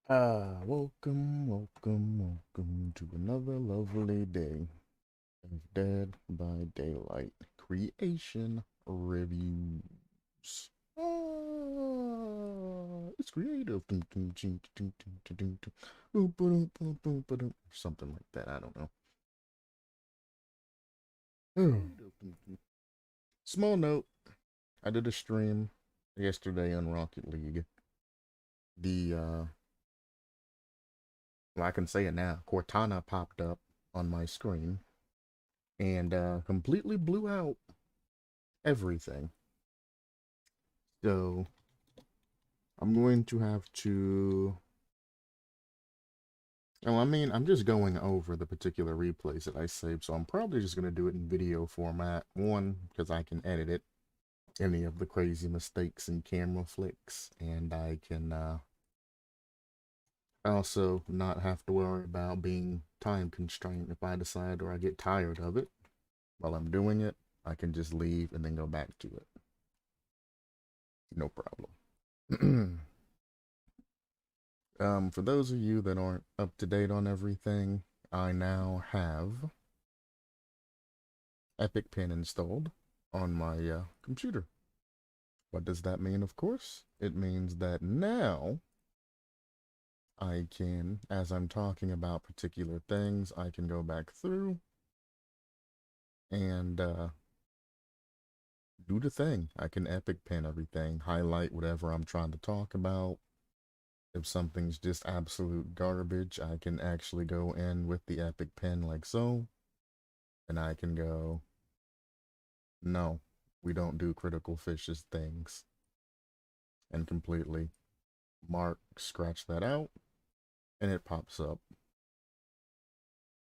Welcome to another lovely day of Dead by Daylight creation reviews. It's creative. Something like that. I don't know. Small note. I did a stream yesterday on Rocket League. The well, I can say it now. Cortana popped up on my screen and completely blew out everything. So I'm going to have to. Oh, I mean, I'm just going over the particular replays that I saved, so I'm probably just going to do it in video format. One, because I can edit it, any of the crazy mistakes and camera flicks, and I can also not have to worry about being time constrained if I decide or I get tired of it while I'm doing it. I can just leave and then go back to it. No problem. For those of you that aren't up to date on everything, I now have Epic Pen installed on my computer. What does that mean, of course? It means that now I can, as I'm talking about particular things, I can go back through and do the thing. I can Epic Pen everything, highlight whatever I'm trying to talk about. If something's just absolute garbage, I can actually go in with the Epic Pen like so, and I can go, no, we don't do critical fishes things, and completely scratch that out, and it pops up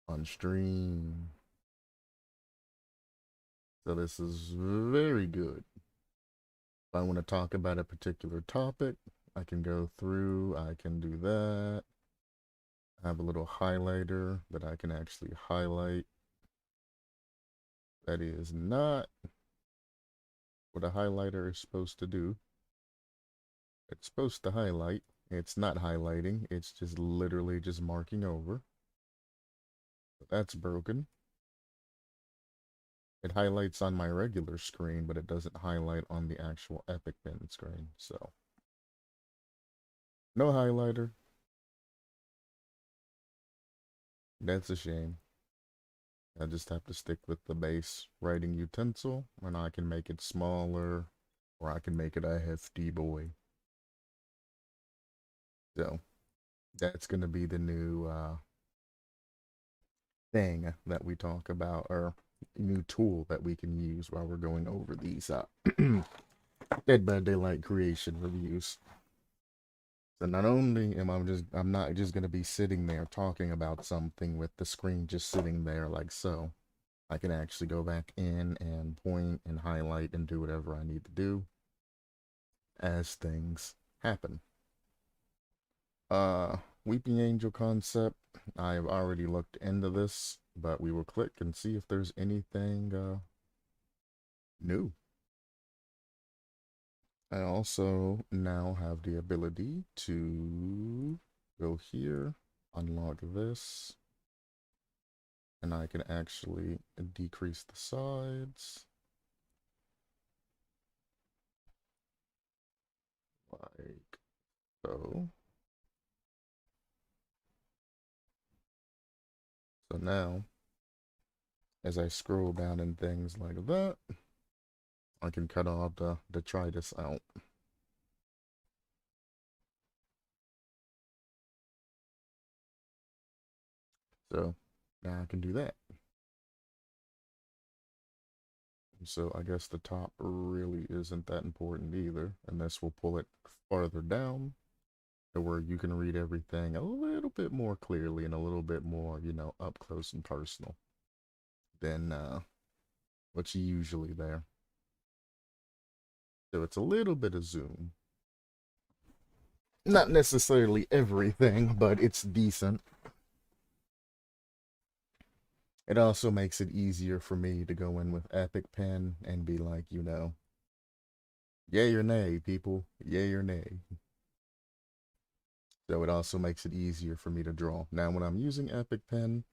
on stream. So this is very good. If I want to talk about a particular topic, I can go through, I can do that. I have a little highlighter that I can actually highlight. That is not what a highlighter is supposed to do. It's supposed to highlight. It's not highlighting. It's just literally just marking over. That's broken. It highlights on my regular screen, but it doesn't highlight on the actual Epic Pen screen. So, no highlighter. That's a shame. I just have to stick with the base writing utensil, and I can make it smaller, or I can make it a hefty boy. So, that's going to be the new thing that we talk about, or new tool that we can use while we're going over these Dead by Daylight creation reviews. So not only I'm not just gonna be sitting there talking about something with the screen just sitting there like so. I can actually go back in and point and highlight and do whatever I need to do as things happen. Weeping Angel concept. I've already looked into this, but we will click and see if there's anything new. I also now have the ability to go here, unlock this, and I can actually decrease the sides like so. So now, as I scroll down and things like that, I can cut all the detritus out. So now I can do that. So I guess the top really isn't that important either, and this will pull it farther down to where you can read everything a little bit more clearly and a little bit more, up close and personal than what's usually there. So it's a little bit of zoom. Not necessarily everything, but it's decent. It also makes it easier for me to go in with Epic Pen and be like, yay or nay, people, yay or nay. So it also makes it easier for me to draw. Now, when I'm using Epic Pen,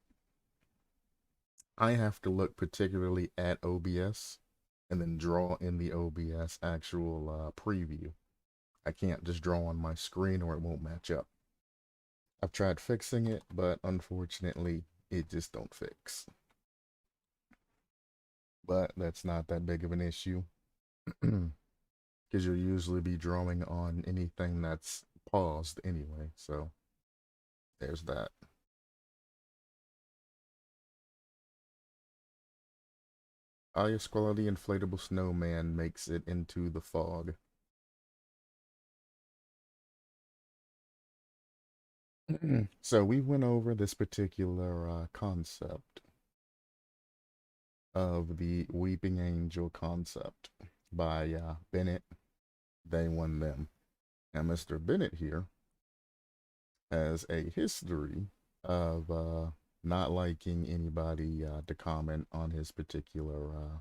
I have to look particularly at OBS and then draw in the OBS actual preview. I can't just draw on my screen or it won't match up. I've tried fixing it, but unfortunately, it just don't fix. But that's not that big of an issue, because you'll usually be drawing on anything that's paused anyway, so there's that. Highest quality inflatable snowman makes it into the fog. So we went over this particular concept of the Weeping Angel concept by Bennett, They Won Them. And Mr. Bennett here has a history of not liking anybody to comment on his particular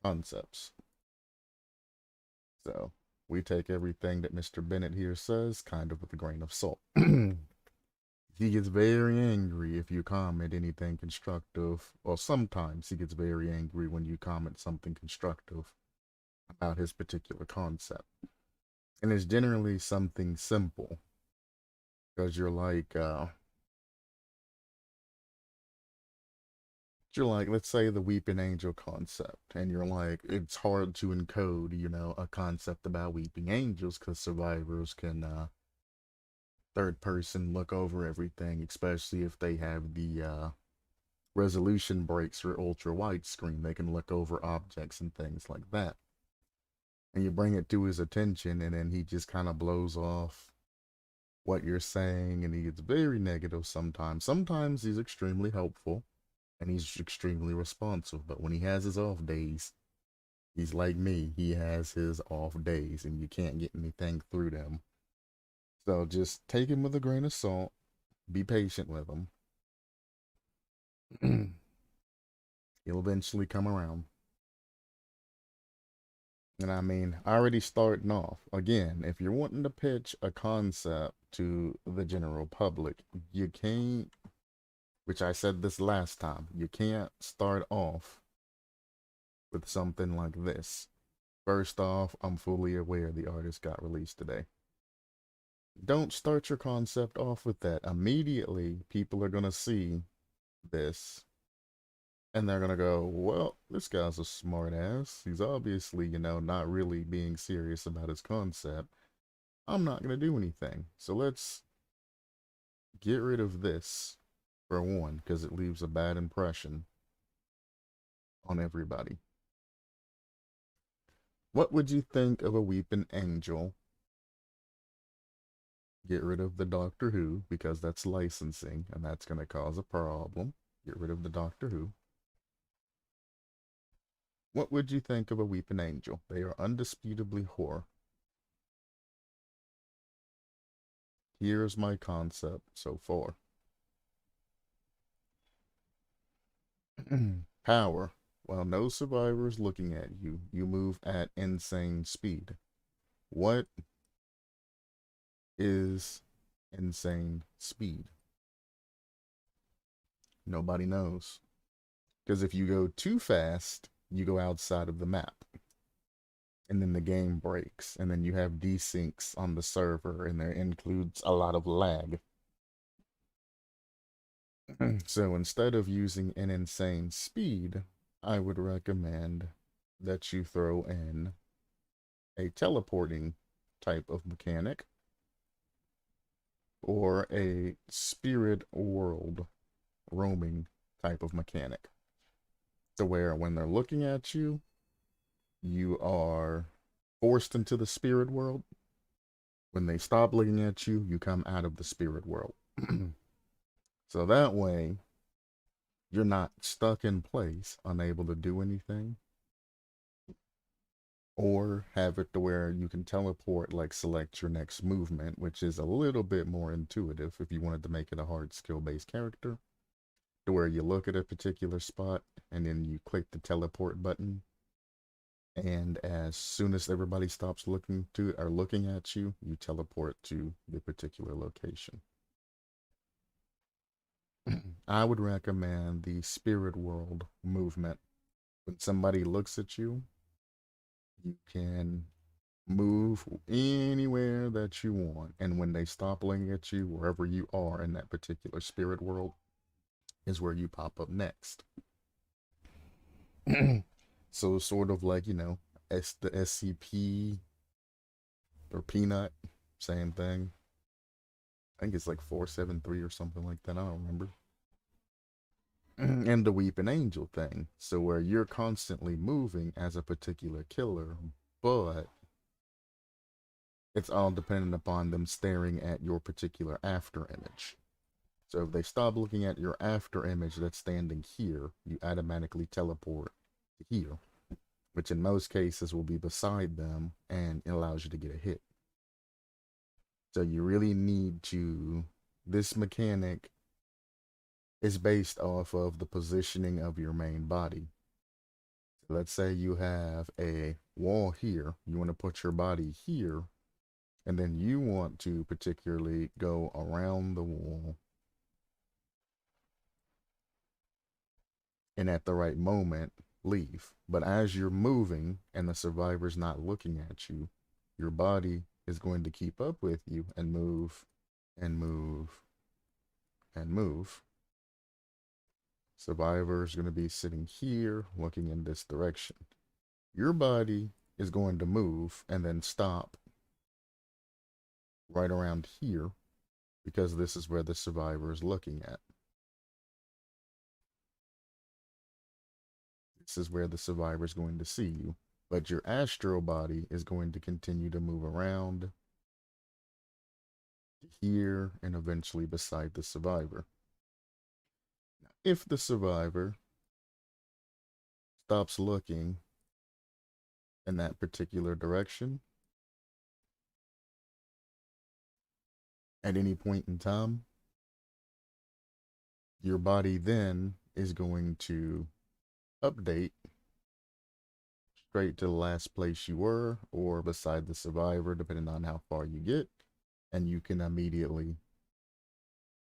concepts. So we take everything that Mr. Bennett here says kind of with a grain of salt. He gets very angry if you comment anything constructive. Well, sometimes he gets very angry when you comment something constructive about his particular concept. And it's generally something simple. Because you're like, let's say the Weeping Angel concept, and you're like, it's hard to encode, a concept about weeping angels because survivors can third person look over everything, especially if they have the resolution breaks or ultra widescreen. They can look over objects and things like that. And you bring it to his attention, and then he just kind of blows off what you're saying, and he gets very negative sometimes. Sometimes he's extremely helpful and he's extremely responsive, but when he has his off days, he's like me. He has his off days, and you can't get anything through them. So just take him with a grain of salt. Be patient with him. He'll eventually come around. And I mean, already starting off, again, if you're wanting to pitch a concept to the general public, you can't, which I said this last time, you can't start off with something like this. First off, I'm fully aware the artist got released today. Don't start your concept off with that. Immediately, people are going to see this and they're going to go, well, this guy's a smart ass. He's obviously, not really being serious about his concept. I'm not going to do anything. So let's get rid of this for one, because it leaves a bad impression on everybody. What would you think of a weeping angel? Get rid of the Doctor Who, because that's licensing, and that's going to cause a problem. Get rid of the Doctor Who. What would you think of a weeping angel? They are undisputably horror. Here's my concept so far. Power. While no survivor is looking at you, you move at insane speed. What is insane speed? Nobody knows. Because if you go too fast, you go outside of the map. And then the game breaks. And then you have desyncs on the server, and there includes a lot of lag. So instead of using an insane speed, I would recommend that you throw in a teleporting type of mechanic or a spirit world roaming type of mechanic, to where when they're looking at you, you are forced into the spirit world. When they stop looking at you, you come out of the spirit world. So that way, you're not stuck in place, unable to do anything. Or have it to where you can teleport, like select your next movement, which is a little bit more intuitive if you wanted to make it a hard skill-based character. To where you look at a particular spot and then you click the teleport button And as soon as everybody stops looking at you, you teleport to the particular location. I would recommend the spirit world movement. When somebody looks at you, you can move anywhere that you want. And when they stop looking at you, wherever you are in that particular spirit world is where you pop up next. So sort of like, the SCP or Peanut, same thing. I think it's like 473 or something like that. I don't remember. And the Weeping Angel thing. So where you're constantly moving as a particular killer, but it's all dependent upon them staring at your particular after image. So if they stop looking at your after image that's standing here, you automatically teleport to here, which in most cases will be beside them, and it allows you to get a hit. So you really need to, this mechanic is based off of the positioning of your main body. So let's say you have a wall here, you want to put your body here, and then you want to particularly go around the wall, and at the right moment leave. But as you're moving and the survivor's not looking at you, your body is going to keep up with you and move and move and move. Survivor is going to be sitting here looking in this direction. Your body is going to move and then stop right around here because this is where the survivor is looking at. This is where the survivor is going to see you. But your astral body is going to continue to move around here and eventually beside the survivor. Now, if the survivor stops looking in that particular direction at any point in time, your body then is going to update straight to the last place you were or beside the survivor, depending on how far you get, and you can immediately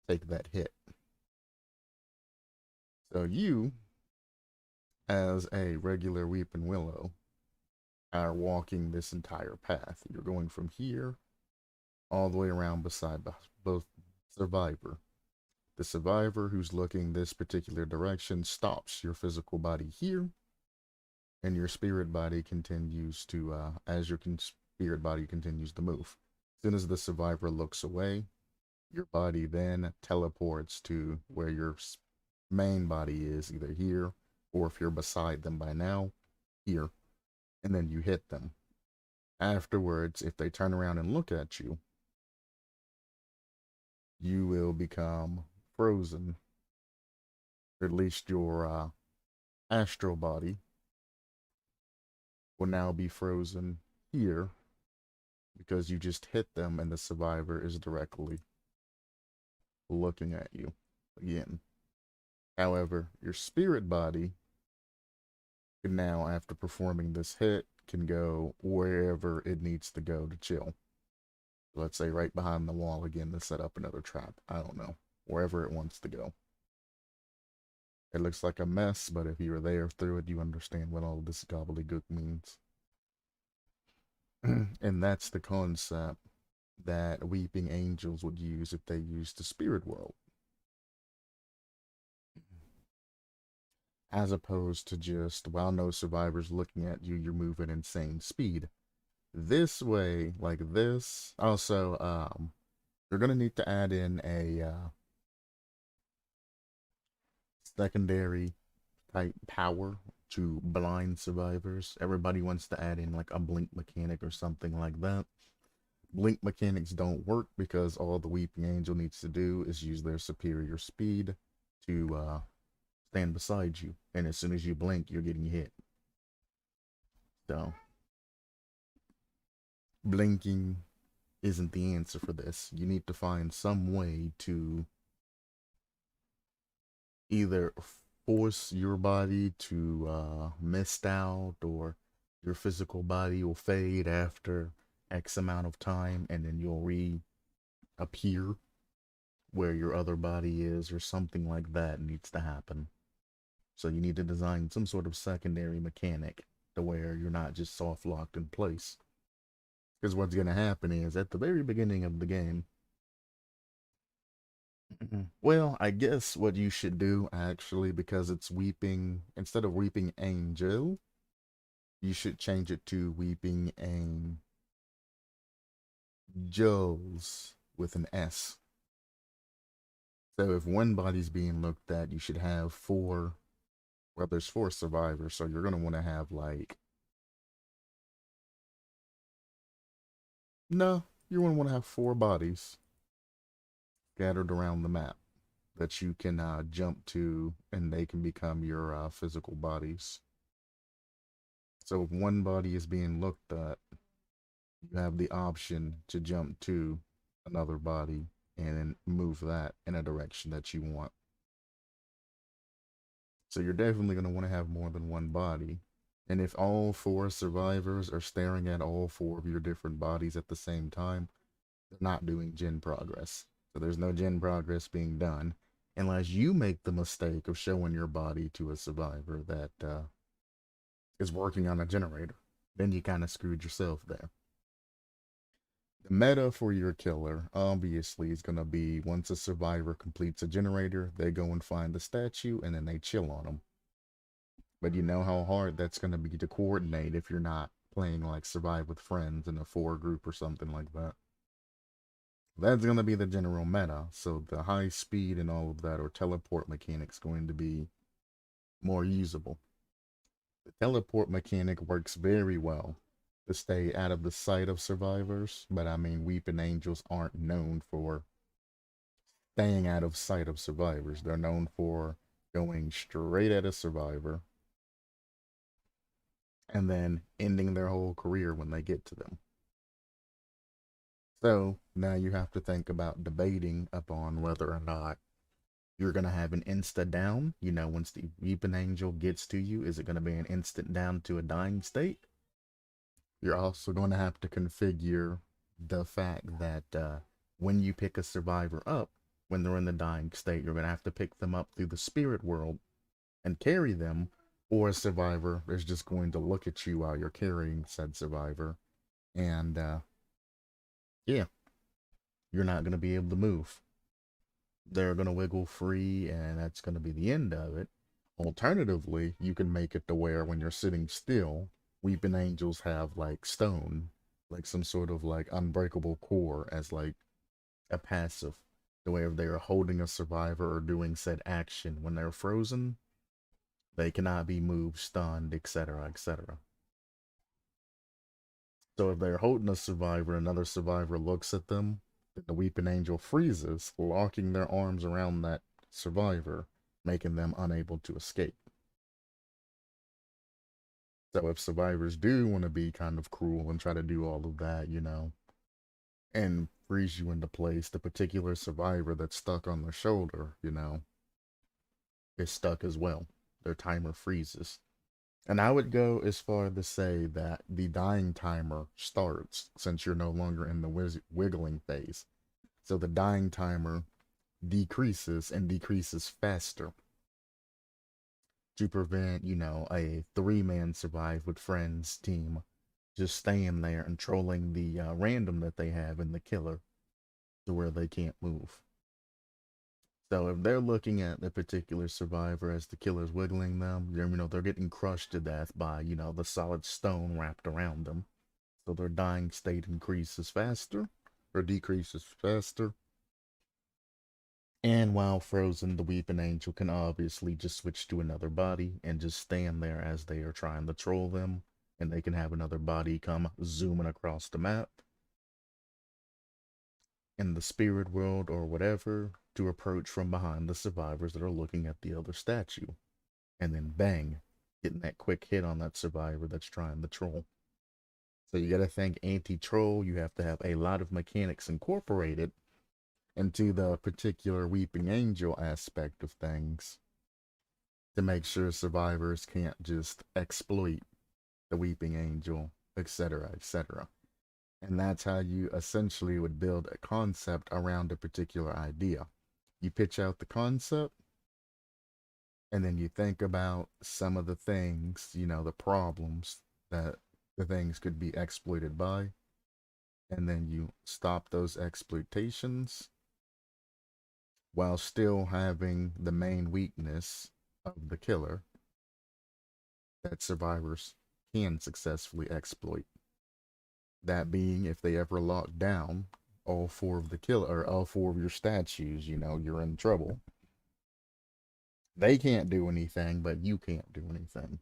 take that hit. So you, as a regular Weeping Willow, are walking this entire path. You're going from here all the way around beside both survivor. The survivor who's looking this particular direction stops your physical body here, and your spirit body continues to, as your spirit body continues to move. As soon as the survivor looks away, your body then teleports to where your main body is, either here, or if you're beside them by now, here, and then you hit them. Afterwards, if they turn around and look at you, you will become frozen. Or at least your astral body will now be frozen here because you just hit them and the survivor is directly looking at you again. However, your spirit body can now, after performing this hit, can go wherever it needs to go to chill. Let's say right behind the wall again to set up another trap. I don't know. Wherever it wants to go. It looks like a mess, but if you were there through it, you understand what all this gobbledygook means. And that's the concept that weeping angels would use if they used the spirit world. As opposed to just, while no survivor's looking at you, you're moving insane speed. This way, like this. Also, you're gonna need to add in a secondary type power to blind survivors. Everybody wants to add in like a blink mechanic or something like that. Blink mechanics don't work because all the Weeping Angel needs to do is use their superior speed to stand beside you. And as soon as you blink, you're getting hit. So, blinking isn't the answer for this. You need to find some way to either force your body to mist out or Your physical body will fade after X amount of time, and then you'll reappear where your other body is, or something like that needs to happen. So you need to design some sort of secondary mechanic to where you're not just soft locked in place. Because what's going to happen is at the very beginning of the game, well, I guess what you should do actually, because it's weeping, instead of weeping angel, you should change it to weeping angels with an S. So if one body's being looked at, you should have four. Well, there's four survivors, so you're gonna want to have like, no, you're gonna want to have four bodies scattered around the map that you can jump to, and they can become your physical bodies. So if one body is being looked at, you have the option to jump to another body and then move that in a direction that you want. So you're definitely going to want to have more than one body. And if all four survivors are staring at all four of your different bodies at the same time, they're not doing gen progress. So there's no gen progress being done unless you make the mistake of showing your body to a survivor that is working on a generator. Then you kind of screwed yourself there. The meta for your killer obviously is going to be once a survivor completes a generator, they go and find the statue and then they chill on them. But you know how hard that's going to be to coordinate if you're not playing like Survive with Friends in a four group or something like that. That's going to be the general meta. So the high speed and all of that, or teleport mechanics, going to be more usable. The teleport mechanic works very well to stay out of the sight of survivors, but I mean, Weeping Angels aren't known for staying out of sight of survivors. They're known for going straight at a survivor and then ending their whole career when they get to them. So now you have to think about debating upon whether or not you're going to have an insta down. You know, once the Weeping Angel gets to you, is it going to be an instant down to a dying state? You're also going to have to configure the fact that when you pick a survivor up, when they're in the dying state, you're going to have to pick them up through the spirit world and carry them, or a survivor is just going to look at you while you're carrying said survivor, and yeah, you're not going to be able to move. They're going to wiggle free, and that's going to be the end of it. Alternatively, you can make it to where when you're sitting still, Weeping Angels have like stone, like some sort of like unbreakable core as like a passive. The way if they are holding a survivor or doing said action when they're frozen, they cannot be moved, stunned, etc., etc. So if they're holding a survivor, another survivor looks at them, then the Weeping Angel freezes, locking their arms around that survivor, making them unable to escape. So if survivors do want to be kind of cruel and try to do all of that, you know, and freeze you into place, the particular survivor that's stuck on their shoulder, you know, is stuck as well. Their timer freezes. And I would go as far to say that the dying timer starts since you're no longer in the wiggling phase. So the dying timer decreases and decreases faster to prevent, you know, a three-man survive with friends team just staying there and trolling the random that they have in the killer to where they can't move. So if they're looking at the particular survivor as the killer's wiggling them, you know, they're getting crushed to death by, you know, the solid stone wrapped around them. So their dying state increases faster or decreases faster. And while frozen, the Weeping Angel can obviously just switch to another body and just stand there as they are trying to troll them. And they can have another body come zooming across the map in the spirit world or whatever to approach from behind the survivors that are looking at the other statue. And then bang, getting that quick hit on that survivor that's trying to troll. So you gotta think anti-troll, you have to have a lot of mechanics incorporated into the particular Weeping Angel aspect of things to make sure survivors can't just exploit the weeping angel, etc., etc. And that's how you essentially would build a concept around a particular idea. You pitch out the concept, and then you think about some of the things, the problems that the things could be exploited by, and then you stop those exploitations while still having the main weakness of the killer that survivors can successfully exploit. That being, if they ever lock down all four of the killer or all four of your statues, you're in trouble. They can't do anything, but you can't do anything.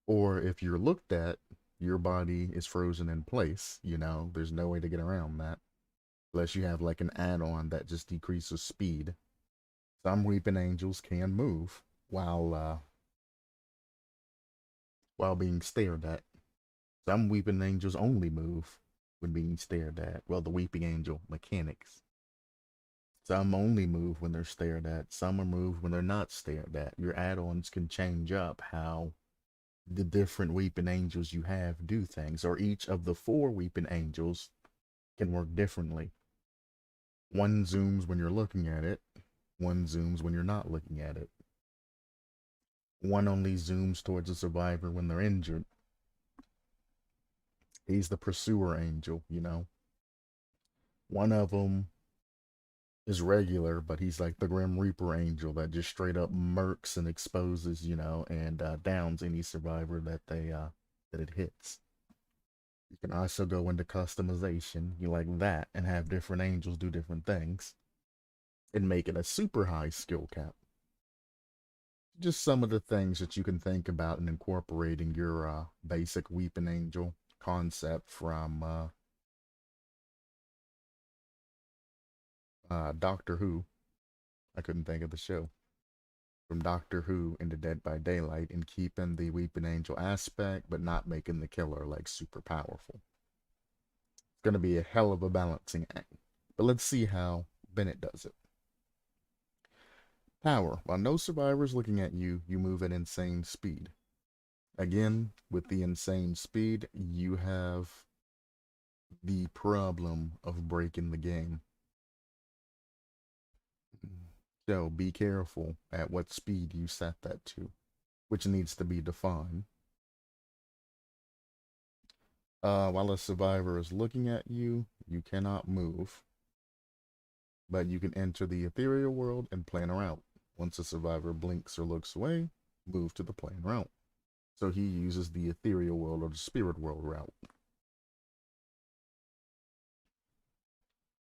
Or if you're looked at, your body is frozen in place. There's no way to get around that. Unless you have like an add-on that just decreases speed. Some weeping angels can move while being stared at. Some weeping angels only move when being stared at. Well, the weeping angel mechanics. Some only move when they're stared at. Some are moved when they're not stared at. Your add-ons can change up how the different weeping angels you have do things, or each of the four weeping angels can work differently. One zooms when you're looking at it, one zooms when you're not looking at it. One only zooms towards a survivor when they're injured. He's the pursuer angel, One of them is regular, but he's like the Grim Reaper angel that just straight up murks and exposes, and downs any survivor that it hits. You can also go into customization, you like that, and have different angels do different things, and make it a super high skill cap. Just some of the things that you can think about in incorporating your basic weeping angel concept from Doctor Who. I couldn't think of the show. From Doctor Who into Dead by Daylight, and keeping the weeping angel aspect, but not making the killer like super powerful. It's going to be a hell of a balancing act. But let's see how Bennett does it. Power. While no survivor is looking at you, you move at insane speed. Again, with the insane speed, you have the problem of breaking the game. So be careful at what speed you set that to, which needs to be defined. While a survivor is looking at you, you cannot move, but you can enter the ethereal world and plan a route. Once a survivor blinks or looks away, move to the planned route. So he uses the ethereal world or the spirit world route.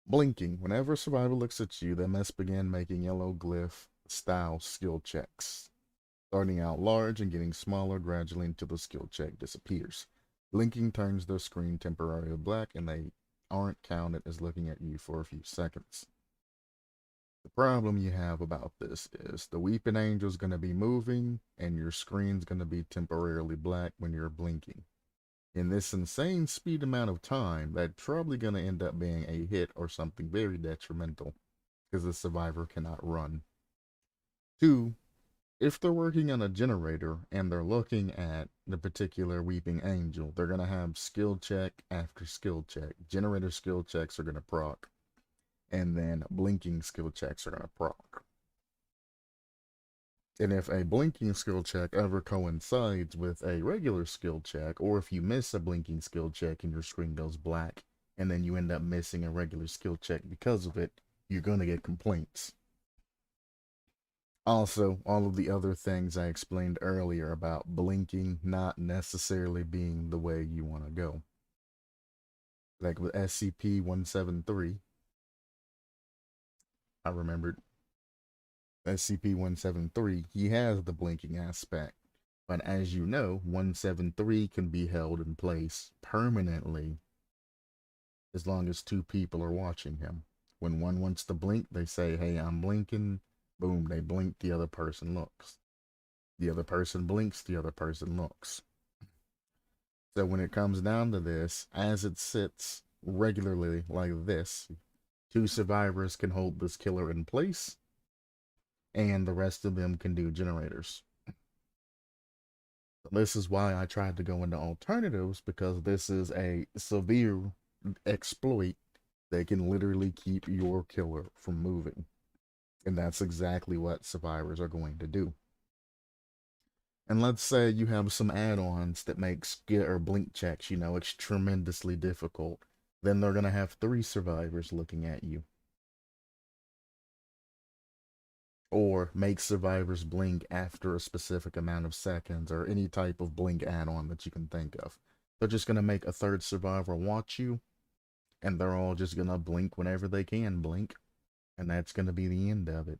Blinking. Whenever a survivor looks at you, they must begin making yellow glyph style skill checks, starting out large and getting smaller gradually until the skill check disappears. Blinking turns their screen temporarily black, and they aren't counted as looking at you for a few seconds. The problem you have about this is the weeping angel is going to be moving, and your screen's going to be temporarily black when you're blinking. In this insane speed amount of time, that's probably going to end up being a hit or something very detrimental, because the survivor cannot run. 2, if they're working on a generator and they're looking at the particular weeping angel, they're going to have skill check after skill check. Generator skill checks are going to proc, and then blinking skill checks are going to proc. And if a blinking skill check ever coincides with a regular skill check, or if you miss a blinking skill check and your screen goes black, and then you end up missing a regular skill check because of it, you're going to get complaints. Also, all of the other things I explained earlier about blinking not necessarily being the way you want to go. Like with SCP-173, I remembered SCP-173, he has the blinking aspect. But as you know, 173 can be held in place permanently as long as two people are watching him. When one wants to blink, they say, hey, I'm blinking. Boom, they blink, the other person looks. The other person blinks, the other person looks. So when it comes down to this, as it sits regularly like this, two survivors can hold this killer in place, and the rest of them can do generators. This is why I tried to go into alternatives, because this is a severe exploit that can literally keep your killer from moving. And that's exactly what survivors are going to do. And let's say you have some add-ons that make skit or blink checks, it's tremendously difficult. Then they're gonna have three survivors looking at you. Or make survivors blink after a specific amount of seconds, or any type of blink add-on that you can think of. They're just gonna make a third survivor watch you, and they're all just gonna blink whenever they can blink, and that's gonna be the end of it.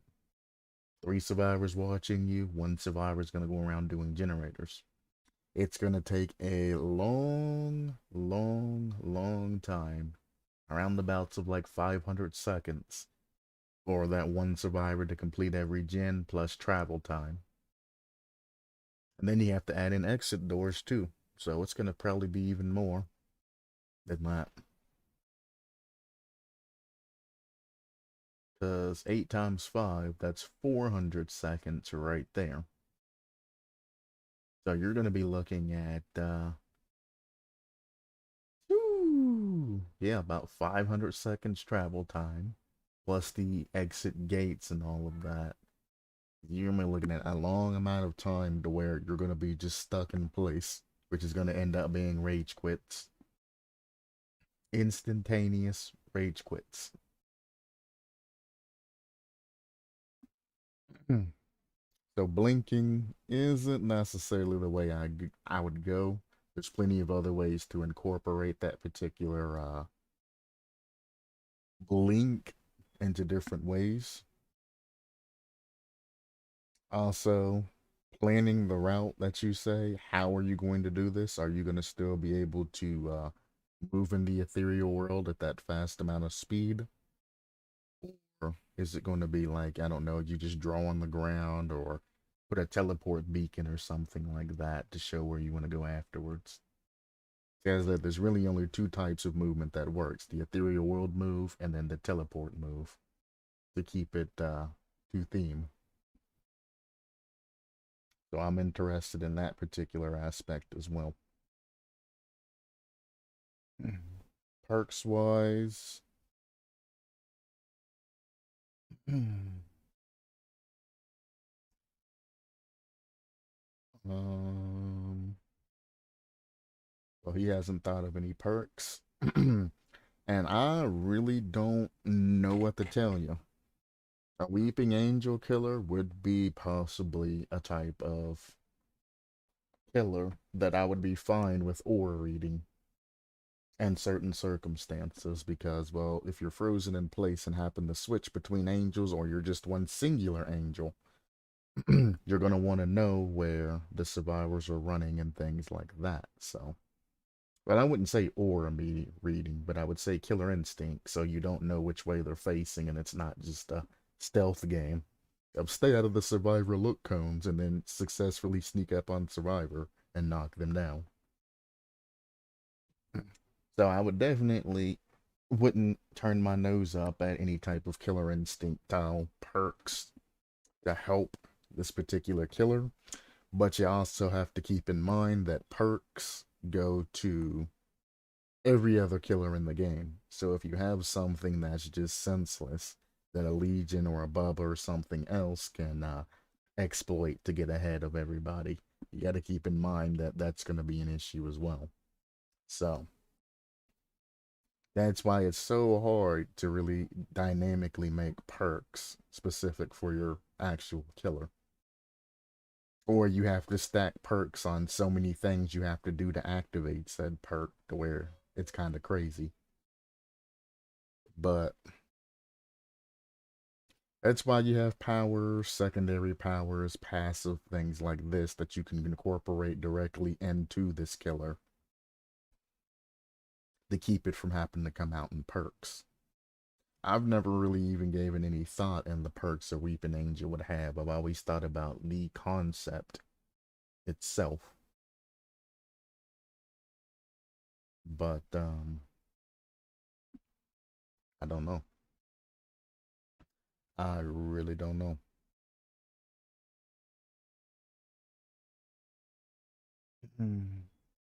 Three survivors watching you, one survivor's gonna go around doing generators. It's gonna take a long, long, long time, around the bouts of like 500 seconds, for that one survivor to complete every gen plus travel time. And then you have to add in exit doors too, so it's gonna probably be even more than that. Because 8 times 5, that's 400 seconds right there. So you're gonna be looking at, yeah, about 500 seconds travel time, plus the exit gates and all of that. You're gonna be looking at a long amount of time to where you're gonna be just stuck in place, which is gonna end up being rage quits. Instantaneous rage quits. So blinking isn't necessarily the way I would go. There's plenty of other ways to incorporate that particular blink into different ways. Also, planning the route that you say. How are you going to do this? Are you going to still be able to move in the ethereal world at that fast amount of speed? Or is it going to be like, I don't know, you just draw on the ground or put a teleport beacon or something like that to show where you want to go afterwards? Says that there's really only two types of movement that works: the ethereal world move and then the teleport move, to keep it to theme. So I'm interested in that particular aspect as well. Perks wise, well, he hasn't thought of any perks. And I really don't know what to tell you. A weeping angel killer would be possibly a type of killer that I would be fine with aura reading in certain circumstances, because, well, if you're frozen in place and happen to switch between angels, or you're just one singular angel, you're going to want to know where the survivors are running and things like that. So, well, I wouldn't say aura reading, but I would say killer instinct, so you don't know which way they're facing and it's not just a stealth game of stay out of the survivor look cones and then successfully sneak up on survivor and knock them down. So I would definitely wouldn't turn my nose up at any type of killer instinct style perks to help this particular killer. But you also have to keep in mind that perks go to every other killer in the game. So if you have something that's just senseless, that a Legion or a Bubba or something else can exploit to get ahead of everybody, you got to keep in mind that that's going to be an issue as well. So that's why it's so hard to really dynamically make perks specific for your actual killer. Or you have to stack perks on so many things you have to do to activate said perk to where it's kind of crazy. But that's why you have powers, secondary powers, passive things like this that you can incorporate directly into this killer to keep it from having to come out in perks. I've never really even given any thought in the perks a Weeping Angel would have. I've always thought about the concept itself. But I don't know. I really don't know.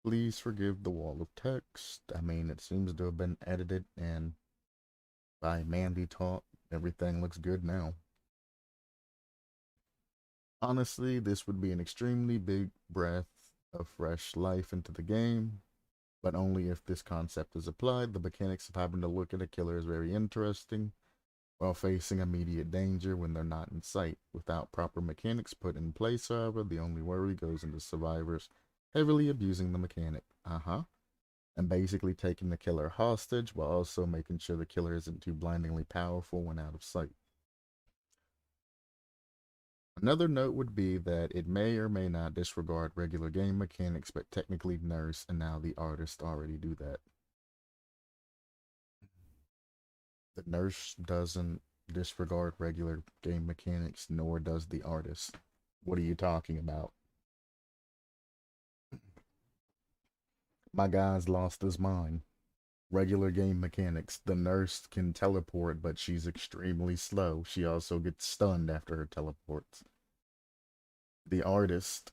Please forgive the wall of text. I mean, it seems to have been edited, and by Mandy Talk, everything looks good now. Honestly, this would be an extremely big breath of fresh life into the game, but only if this concept is applied. The mechanics of having to look at a killer is very interesting, while facing immediate danger when they're not in sight. Without proper mechanics put in place, however, the only worry goes into survivors heavily abusing the mechanic. And basically taking the killer hostage while also making sure the killer isn't too blindingly powerful when out of sight. Another note would be that it may or may not disregard regular game mechanics, but technically Nurse and now the artist already do that. The Nurse doesn't disregard regular game mechanics, nor does the artist. What are you talking about? My guy's lost his mind. Regular game mechanics. The nurse can teleport, but she's extremely slow. She also gets stunned after her teleports. The artist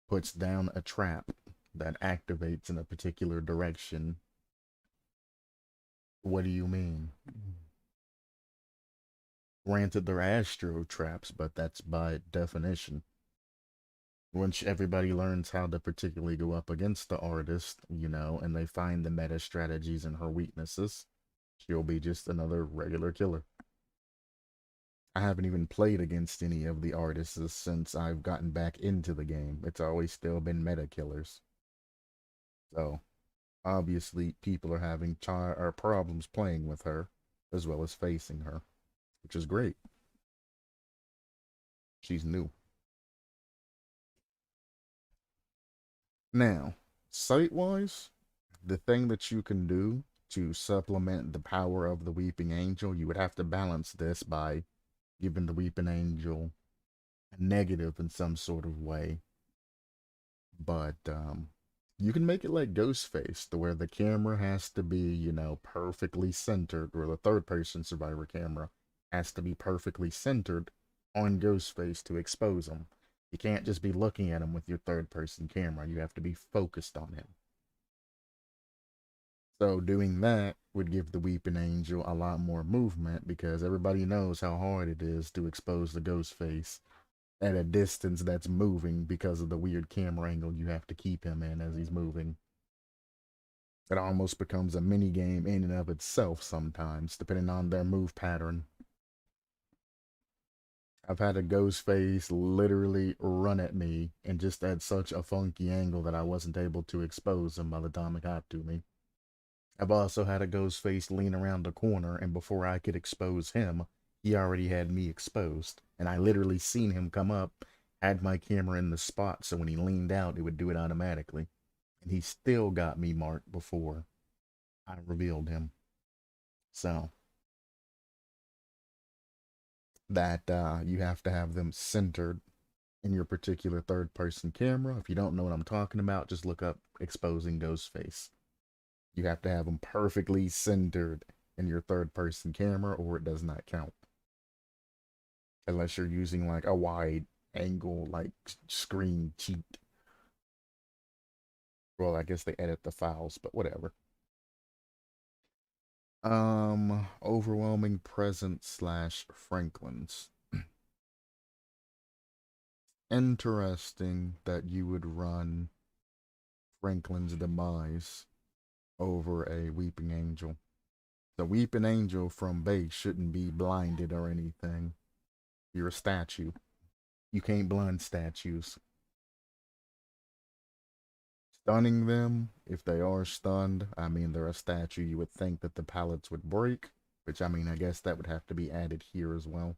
puts down a trap that activates in a particular direction. What do you mean? Granted, they're astro traps, but that's by definition. Once everybody learns how to particularly go up against the artist, and they find the meta strategies and her weaknesses, she'll be just another regular killer. I haven't even played against any of the artists since I've gotten back into the game. It's always still been meta killers. So, obviously, people are having problems playing with her, as well as facing her, which is great. She's new. Now, site-wise, the thing that you can do to supplement the power of the Weeping Angel, you would have to balance this by giving the Weeping Angel a negative in some sort of way. But you can make it like Ghostface, to where the camera has to be, perfectly centered, or the third person survivor camera has to be perfectly centered on Ghostface to expose him. You can't just be looking at him with your third person camera. You have to be focused on him. So doing that would give the Weeping Angel a lot more movement, because everybody knows how hard it is to expose the ghost face at a distance that's moving because of the weird camera angle you have to keep him in as he's moving. It almost becomes a mini game in and of itself sometimes, depending on their move pattern. I've had a ghost face literally run at me and just at such a funky angle that I wasn't able to expose him by the time it got to me. I've also had a ghost face lean around the corner, and before I could expose him, he already had me exposed. And I literally seen him come up, had my camera in the spot, so when he leaned out, it would do it automatically. And he still got me marked before I revealed him. So, that you have to have them centered in your particular third person camera. If you don't know what I'm talking about, just look up exposing Ghostface. You have to have them perfectly centered in your third person camera, or it does not count. Unless you're using like a wide angle, like screen cheat. Well, I guess they edit the files, but whatever. Overwhelming presence slash Franklin's. Interesting that you would run Franklin's demise over a Weeping Angel. The Weeping Angel from base shouldn't be blinded or anything. You're a statue. You can't blind statues. Stunning them, if they are stunned, I mean, they're a statue, you would think that the pallets would break, which, I mean, I guess that would have to be added here as well.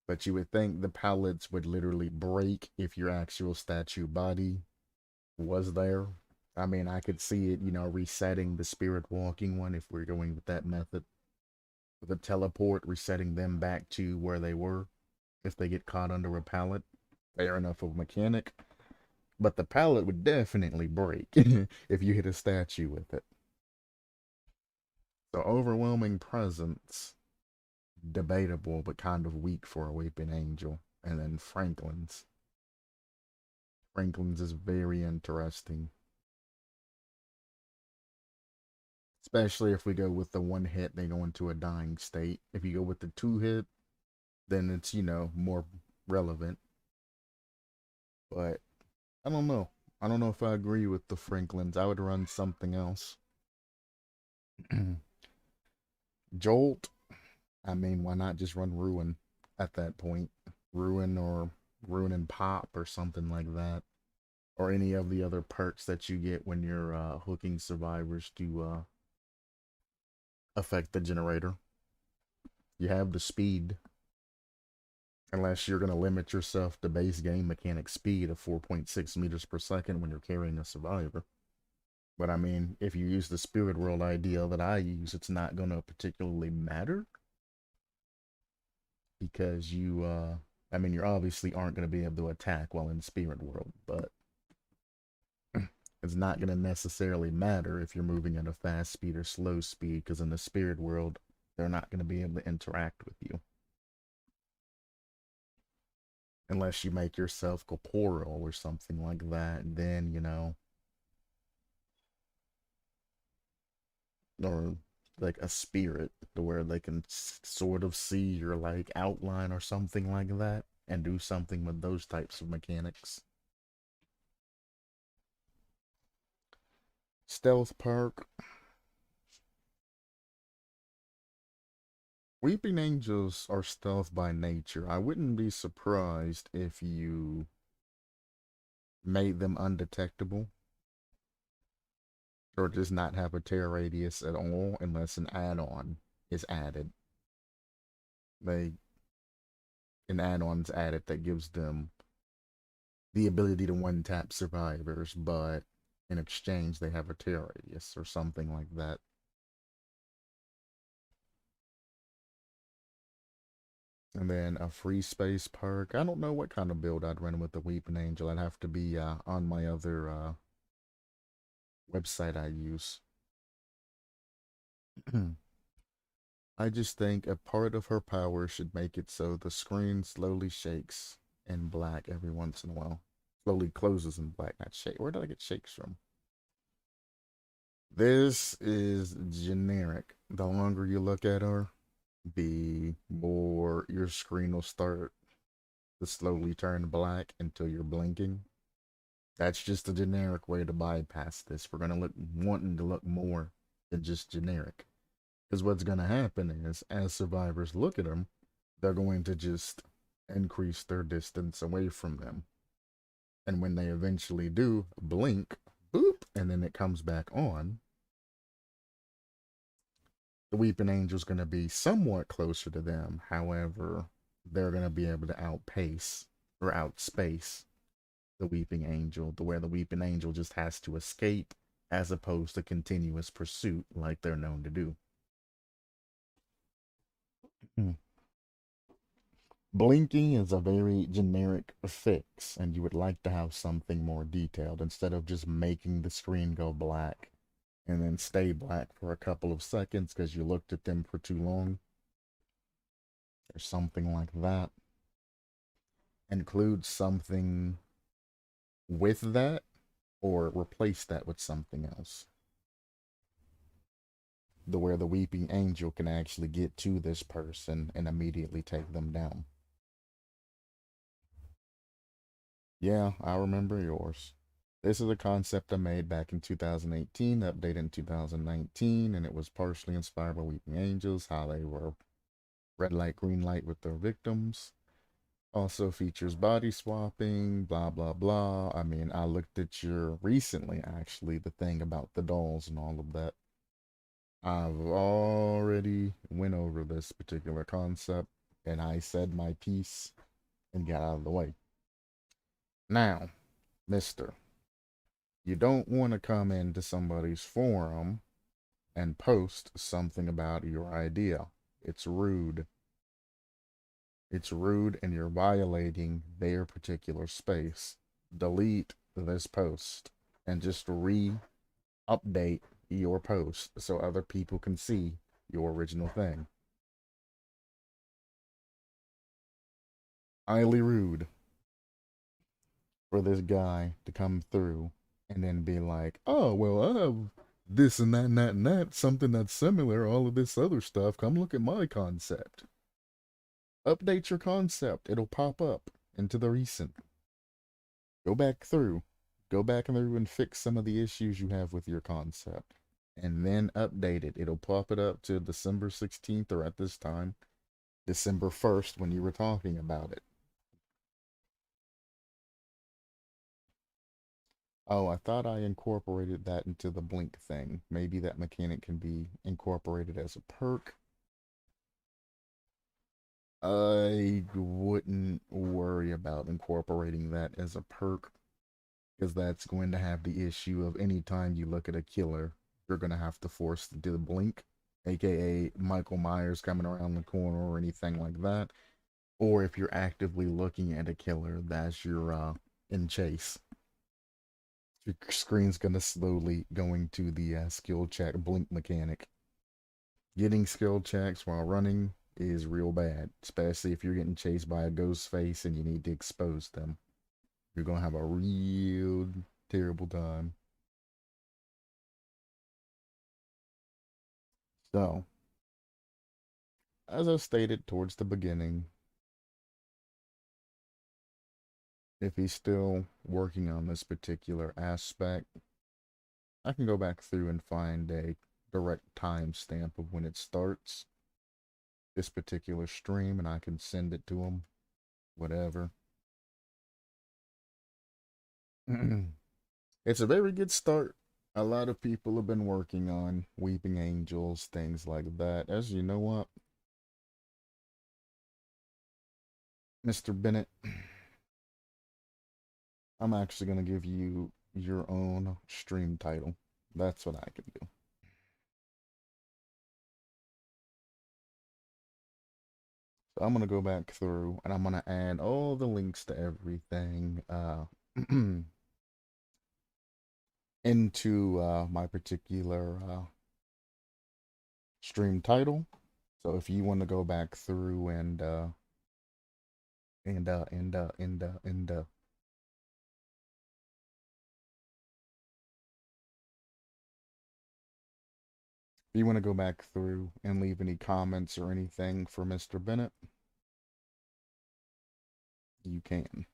But you would think the pallets would literally break if your actual statue body was there. I mean, I could see it, resetting the spirit walking one if we're going with that method. With a teleport, resetting them back to where they were if they get caught under a pallet. Fair enough of a mechanic. But the pallet would definitely break if you hit a statue with it. So overwhelming presence, debatable, but kind of weak for a Weeping Angel. And then Franklin's. Franklin's is very interesting. Especially if we go with the one hit, they go into a dying state. If you go with the two hit, then it's, more relevant. But I don't know. I don't know if I agree with the Franklins. I would run something else. Jolt. I mean, why not just run Ruin at that point? Ruin or Ruin and Pop or something like that. Or any of the other perks that you get when you're hooking survivors to affect the generator. You have the speed. Unless you're going to limit yourself to base game mechanic speed of 4.6 meters per second when you're carrying a survivor. But I mean, if you use the spirit world idea that I use, it's not going to particularly matter. Because I mean, you obviously aren't going to be able to attack while in spirit world, but it's not going to necessarily matter if you're moving at a fast speed or slow speed, because in the spirit world, they're not going to be able to interact with you. Unless you make yourself corporeal or something like that, and then, or like a spirit, to where they can sort of see your like outline or something like that, and do something with those types of mechanics. Stealth perk. Weeping Angels are stealth by nature. I wouldn't be surprised if you made them undetectable or does not have a tear radius at all unless an add-on is added. They an add-on's added that gives them the ability to one-tap survivors, but in exchange they have a tear radius or something like that. And then a free space perk. I don't know what kind of build I'd run with the Weeping Angel. I'd have to be on my other website I use. I just think a part of her power should make it so the screen slowly shakes in black every once in a while. Slowly closes in black, not shake. Where did I get shakes from? This is generic. The longer you look at her, the more your screen will start to slowly turn black until you're blinking. That's just a generic way to bypass this. We're gonna look wanting to look more than just generic. Because what's gonna happen is as survivors look at them, they're going to just increase their distance away from them. And when they eventually do blink, boop, and then it comes back on, the Weeping Angel's going to be somewhat closer to them. However, they're going to be able to outpace or outspace the Weeping Angel, to where the Weeping Angel just has to escape as opposed to continuous pursuit like they're known to do. Blinking is a very generic fix, and you would like to have something more detailed instead of just making the screen go black and then stay black for a couple of seconds because you looked at them for too long or something like that. Include something with that or replace that with something else. The where the Weeping Angel can actually get to this person and immediately take them down. Yeah, I remember yours. This is a concept I made back in 2018, updated in 2019, and it was partially inspired by Weeping Angels, how they were red light, green light with their victims. Also features body swapping, blah, blah, blah. I mean, I looked at your recently, actually, the thing about the dolls and all of that. I've already went over this particular concept, and I said my piece and got out of the way. Now, mister, you don't want to come into somebody's forum and post something about your idea. It's rude. It's rude and you're violating their particular space. Delete this post and just re-update your post so other people can see your original thing. Highly rude. for this guy to come through and then be like, oh, well, I have this and that and that and that, something that's similar, all of this other stuff. Come look at my concept. Update your concept. It'll pop up into the recent. Go back through. Go back through and fix some of the issues you have with your concept. And then update it. It'll pop it up to December 16th or at this time, December 1st when you were talking about it. Oh, I thought I incorporated that into the blink thing. Maybe that mechanic can be incorporated as a perk. I wouldn't worry about incorporating that as a perk because that's going to have the issue of any time you look at a killer, you're going to have to force to do the blink, aka Michael Myers coming around the corner or anything like that. Or if you're actively looking at a killer, that's your in chase. Your screen's gonna slowly going to the skill check blink mechanic. Getting skill checks while running is real bad, especially if you're getting chased by a ghost face and you need to expose them. You're gonna have a real terrible time. So, as I stated towards the beginning, if he's still working on this particular aspect, I can go back through and find a direct timestamp of when it starts this particular stream and I can send it to him, whatever. It's a very good start. A lot of people have been working on Weeping Angels, things like that. As you know what, Mr. Bennett, I'm actually going to give you your own stream title. That's what I can do. So I'm going to go back through and I'm going to add all the links to everything into my particular stream title. So if you want to go back through and if you want to go back through and leave any comments or anything for Mr. Bennett, you can.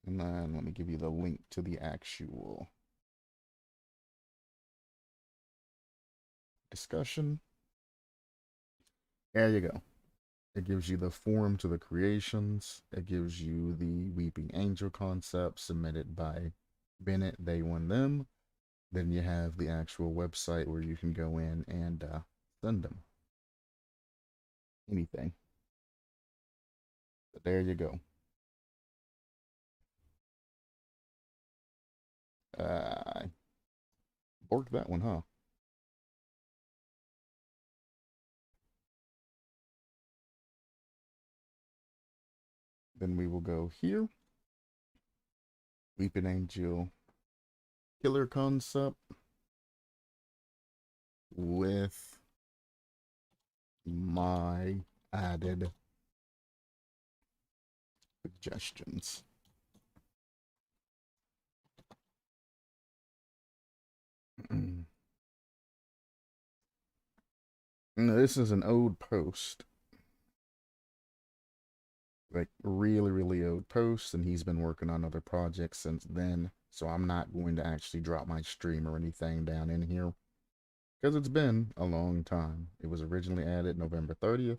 And then let me give you the link to the actual discussion. There you go. It gives you the form to the creations. It gives you the Weeping Angel concept submitted by Bennett, they won them. Then you have the actual website where you can go in and send them anything. But there you go. Borked that one, huh? Then we will go here. Weeping Angel killer concept with my added suggestions. Now, this is an old post. Like really, really old post, and he's been working on other projects since then. So I'm not going to actually drop my stream or anything down in here because it's been a long time. It was originally added November 30th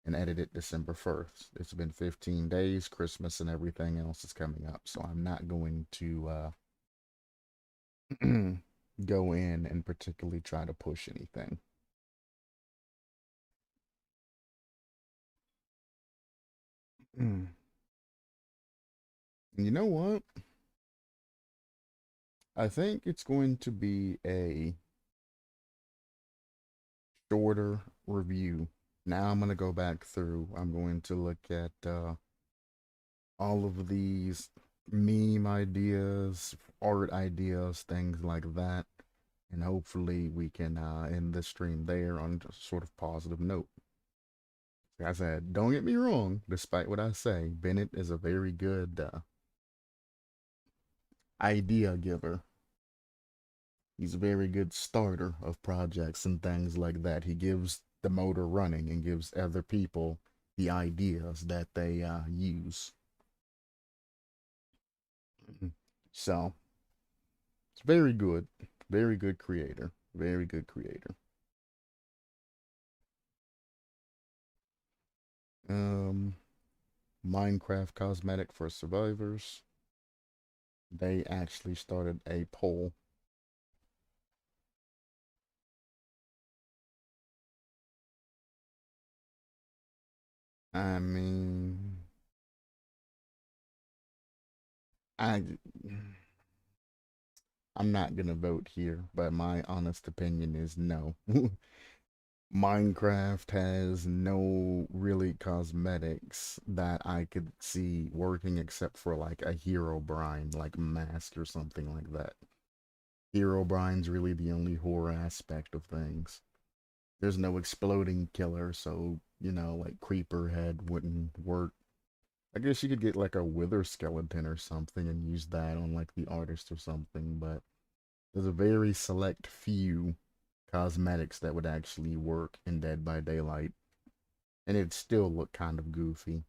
and edited December 1st. It's been 15 days. Christmas and everything else is coming up, so I'm not going to go in and particularly try to push anything. You know what? I think it's going to be a shorter review. Now I'm going to go back through. I'm going to look at all of these meme ideas, art ideas, things like that. And hopefully we can end the stream there on a sort of positive note. Like I said, don't get me wrong, despite what I say, Bennett is a very good idea giver. He's a very good starter of projects and things like that. He gives the motor running and gives other people the ideas that they use. So it's very good. Very good creator. Very good creator. Um, Minecraft cosmetic for survivors. They actually started a poll. I mean, I I'm not gonna vote here, but my honest opinion is no. Minecraft has no really cosmetics that I could see working except for like a hero brine, like mask or something like that. Hero brine's really the only horror aspect of things. There's no exploding killer, so like creeper head wouldn't work. I guess you could get like a wither skeleton or something and use that on like the artist or something, but there's a very select few cosmetics that would actually work in Dead by Daylight, and it'd still look kind of goofy.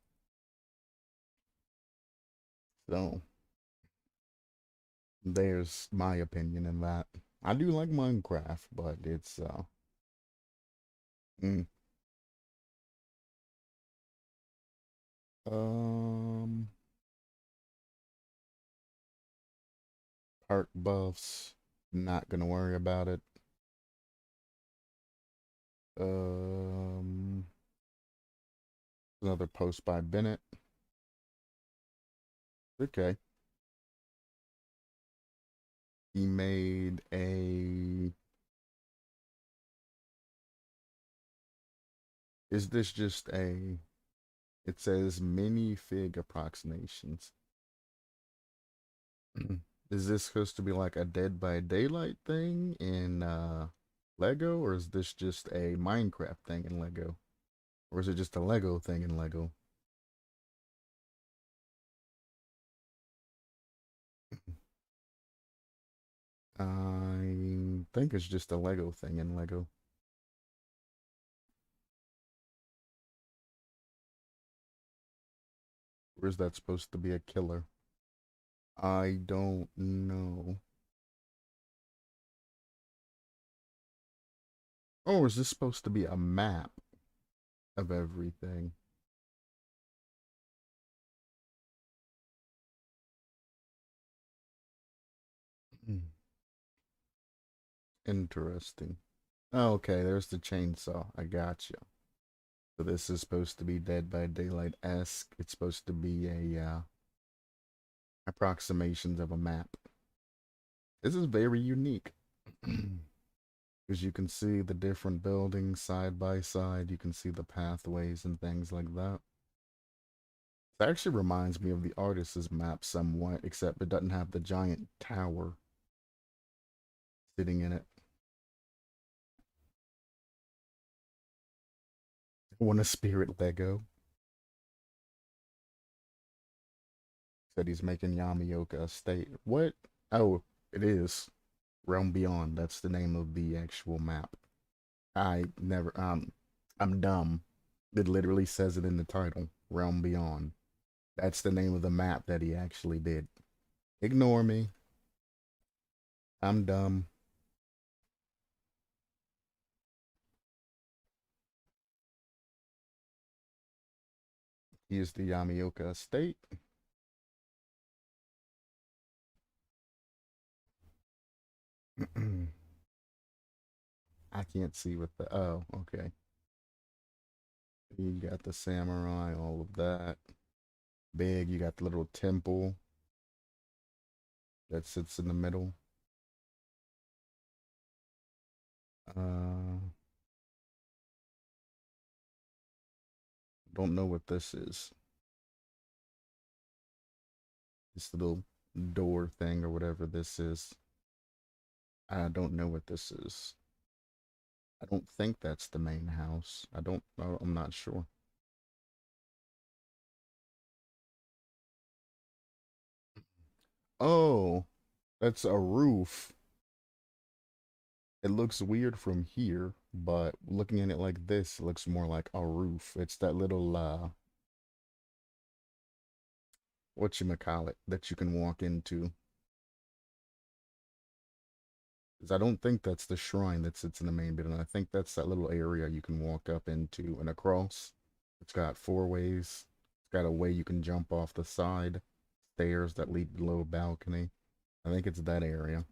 So there's my opinion in that. I do like Minecraft, but it's mm, um park buffs. Not gonna worry about it. Um, Another post by Bennett. Okay, he made a. Is this just a? It says mini fig approximations. Is this supposed to be like a Dead by Daylight thing in Lego, or is this just a Minecraft thing in Lego? Or is it just a Lego thing in Lego? I think it's just a Lego thing in Lego. Or is that supposed to be a killer? I don't know. Oh, is this supposed to be a map of everything? Hmm, interesting. Oh, okay, there's the chainsaw. I gotcha. So this is supposed to be Dead by Daylight-esque. It's supposed to be a approximations of a map. This is very unique. Because you can see the different buildings side by side. You can see the pathways and things like that. It actually reminds me of the artist's map somewhat, except it doesn't have the giant tower sitting in it. I want a spirit Lego. Said he's making Yamioka a state. What? Oh, it is. Realm Beyond. That's the name of the actual map. I never, I'm dumb. It literally says it in the title. Realm Beyond. That's the name of the map that he actually did. Ignore me. I'm dumb. He is the Yamioka estate. I can't see what the, oh, okay. You got the samurai, all of that. Big, you got the little temple that sits in the middle. Don't know what this is. This little door thing or whatever this is. I don't know what this is. I don't think that's the main house. I'm not sure. Oh, that's a roof. It looks weird from here, but looking at it like this, it looks more like a roof. It's that little whatchamacallit that you can walk into. 'Cause I don't think that's the shrine that sits in the main building. I think that's that little area you can walk up into and across. It's got four ways. It's got a way you can jump off the side, stairs that lead to the little balcony. I think it's that area.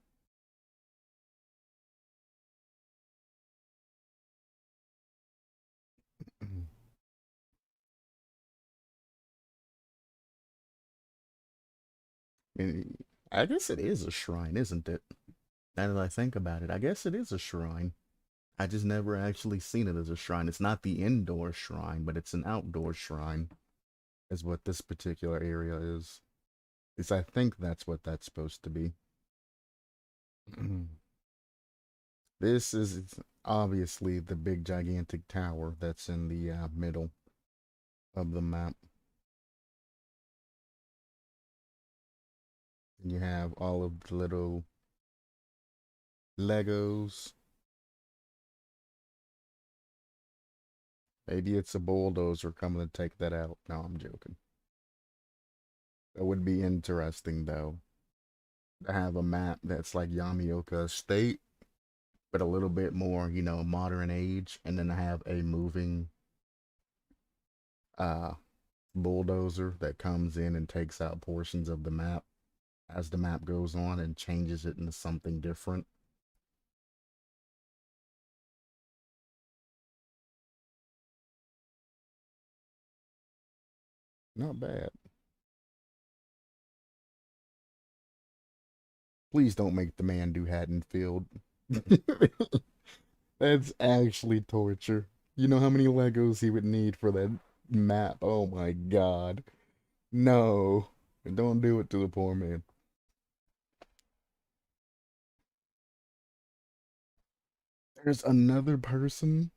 And I guess it is a shrine, isn't it? Now that I think about it, I guess it is a shrine. I just never actually seen it as a shrine. It's not the indoor shrine, but it's an outdoor shrine, is what this particular area is. Is I think that's what that's supposed to be. This is obviously the big gigantic tower that's in the middle of the map. And you have all of the little Legos. Maybe it's a bulldozer coming to take that out. No, I'm joking. That would be interesting though, to have a map that's like Yamioka State, but a little bit more, modern age, and then have a moving uh bulldozer that comes in and takes out portions of the map as the map goes on and changes it into something different. Not bad. Please don't make the man do Haddonfield. That's actually torture. You know how many Legos he would need for that map? Oh my god. No. Don't do it to the poor man. There's another person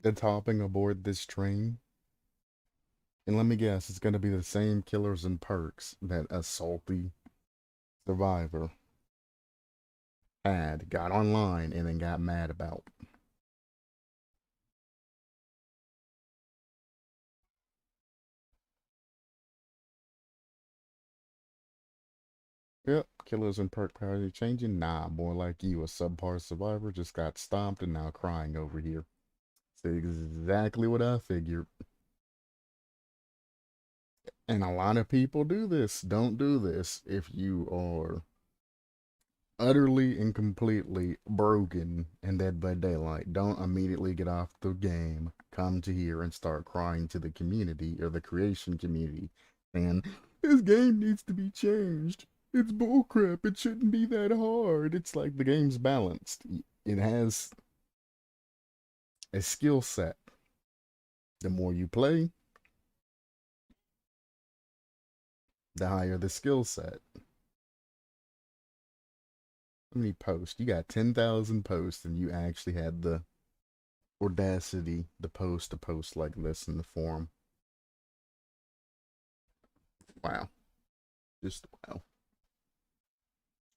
that's hopping aboard this train. And let me guess, it's gonna be the same killers and perks that a salty survivor got online, and then got mad about. Yep, killers and perk parity changing. Nah, more like you, a subpar survivor, just got stomped and now crying over here. It's exactly what I figured. And a lot of people do this. Don't do this if you are utterly and completely broken in Dead by Daylight. Don't immediately get off the game. Come to here and start crying to the community or the creation community. And this game needs to be changed. It's bullcrap. It shouldn't be that hard. It's like the game's balanced. It has a skill set. The more you play, the higher the skill set. How many posts? You got 10,000 posts, and you actually had the audacity to post like this in the forum. Wow. Just wow.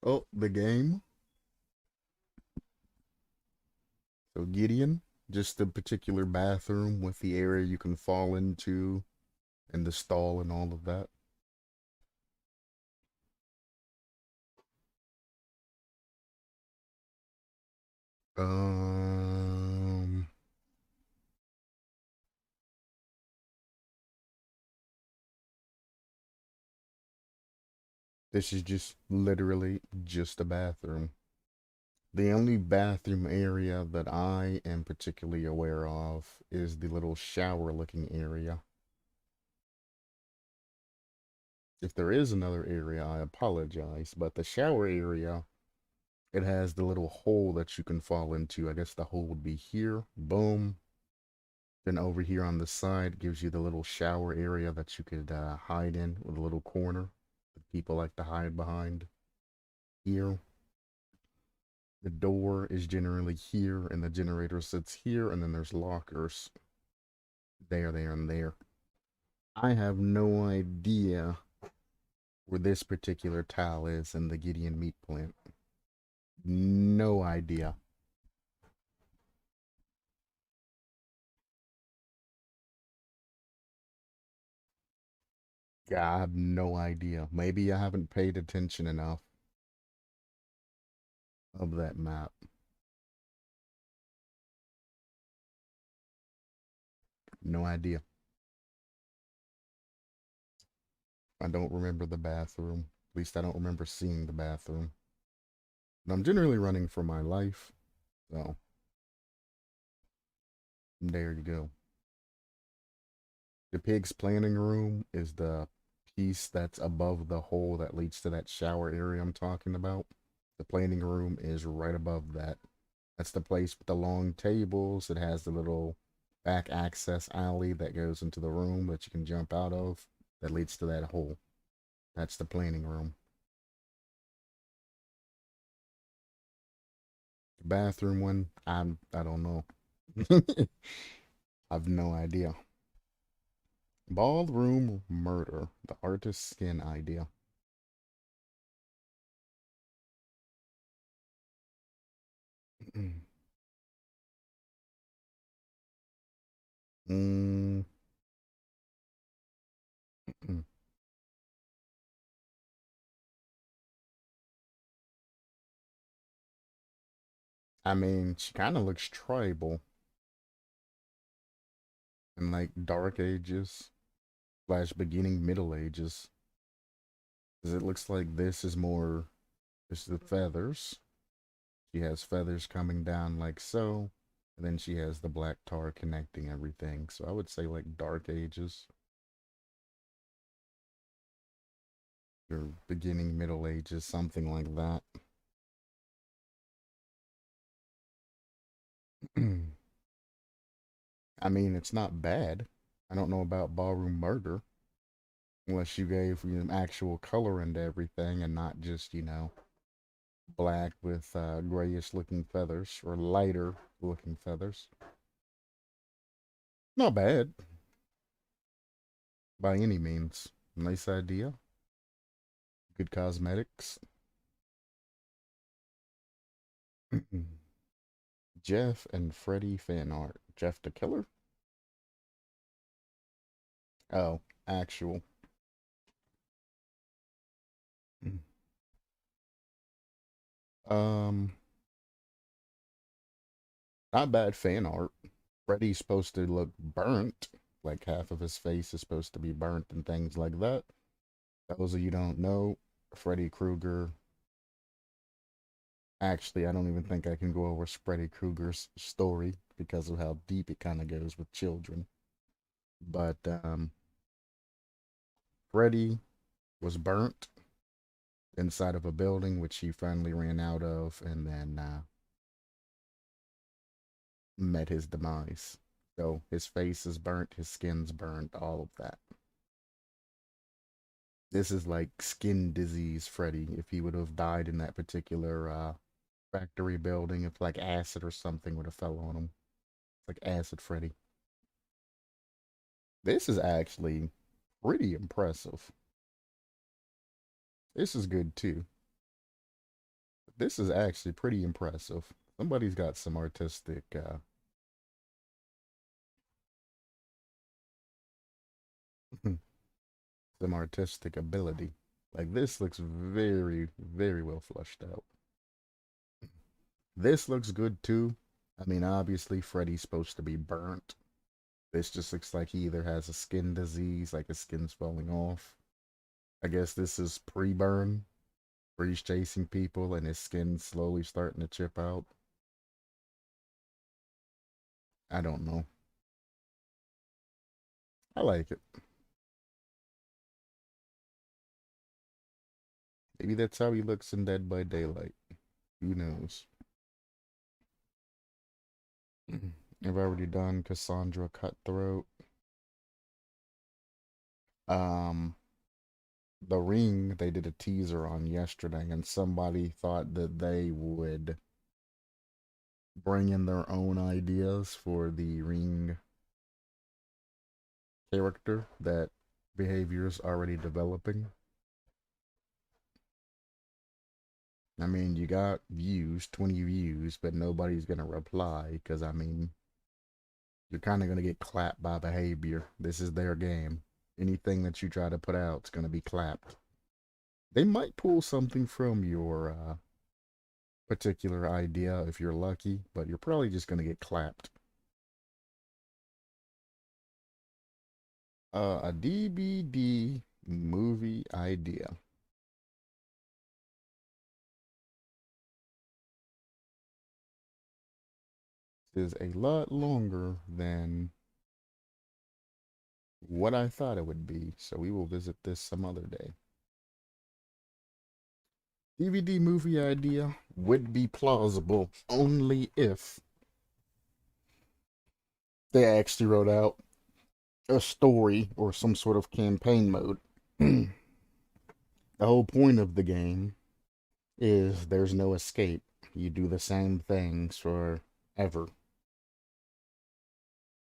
Oh, the game. So Gideon, just the particular bathroom with the area you can fall into and the stall and all of that. Um, this is just literally just a bathroom. The only bathroom area that I am particularly aware of is the little shower looking area. If there is another area, I apologize, but the shower area, it has the little hole that you can fall into. I guess the hole would be here. Boom. Then over here on the side gives you the little shower area that you could hide in with a little corner that people like to hide behind. Here, the door is generally here, and the generator sits here, and then there's lockers there, and there. I have no idea where this particular tile is in the Gideon meat plant. No idea. Yeah, I have no idea. Maybe I haven't paid attention enough of that map. No idea. I don't remember the bathroom. At least I don't remember seeing the bathroom. And I'm generally running for my life. So, there you go. The pig's planning room is the piece that's above the hole that leads to that shower area I'm talking about. The planning room is right above that. That's the place with the long tables. It has the little back access alley that goes into the room that you can jump out of that leads to that hole. That's the planning room. The bathroom one, I don't know. I've no idea. Ballroom murder. The artist's skin idea. mm, I mean, she kind of looks tribal in like Dark Ages slash beginning Middle Ages. Because it looks like this is more just the feathers. She has feathers coming down like so. And then she has the black tar connecting everything. So I would say like Dark Ages or beginning Middle Ages, something like that. I mean, it's not bad. I don't know about ballroom murder unless you gave actual color into everything and not just, black with grayish looking feathers or lighter looking feathers. Not bad by any means. Nice idea. Good cosmetics. Jeff and Freddy fan art. Jeff the Killer? Oh, actual. Um, Not bad fan art. Freddy's supposed to look burnt, like half of his face is supposed to be burnt and things like that. Those of you don't know, Freddy Krueger. Actually, I don't even think I can go over Freddy Krueger's story because of how deep it kind of goes with children. But Freddy was burnt inside of a building, which he finally ran out of, and then met his demise. So his face is burnt, his skin's burnt, all of that. This is like skin disease Freddy. If he would have died in that particular factory building, if like acid or something would have fell on him, like acid Freddy. This is actually pretty impressive. This is good too. This is actually pretty impressive. Somebody's got some artistic, some artistic ability. Like this looks very, very well fleshed out. This looks good too. I mean, obviously Freddy's supposed to be burnt. This just looks like he either has a skin disease, like his skin's falling off. I guess this is pre-burn, where he's chasing people and his skin's slowly starting to chip out. I don't know. I like it. Maybe that's how he looks in Dead by Daylight. Who knows? I've already done Cassandra Cutthroat. Um, The Ring, they did a teaser on yesterday, and somebody thought that they would bring in their own ideas for the Ring character that Behavior's already developing. I mean, you got views, 20 views, but nobody's gonna reply because I mean, you're kind of gonna get clapped by behavior. This is their game. Anything that you try to put out is gonna be clapped. They might pull something from your particular idea if you're lucky, but you're probably just gonna get clapped. A DVD movie idea is a lot longer than what I thought it would be, so we will visit this some other day. DVD movie idea would be plausible only if they actually wrote out a story or some sort of campaign mode. The whole point of the game is there's no escape. You do the same things forever.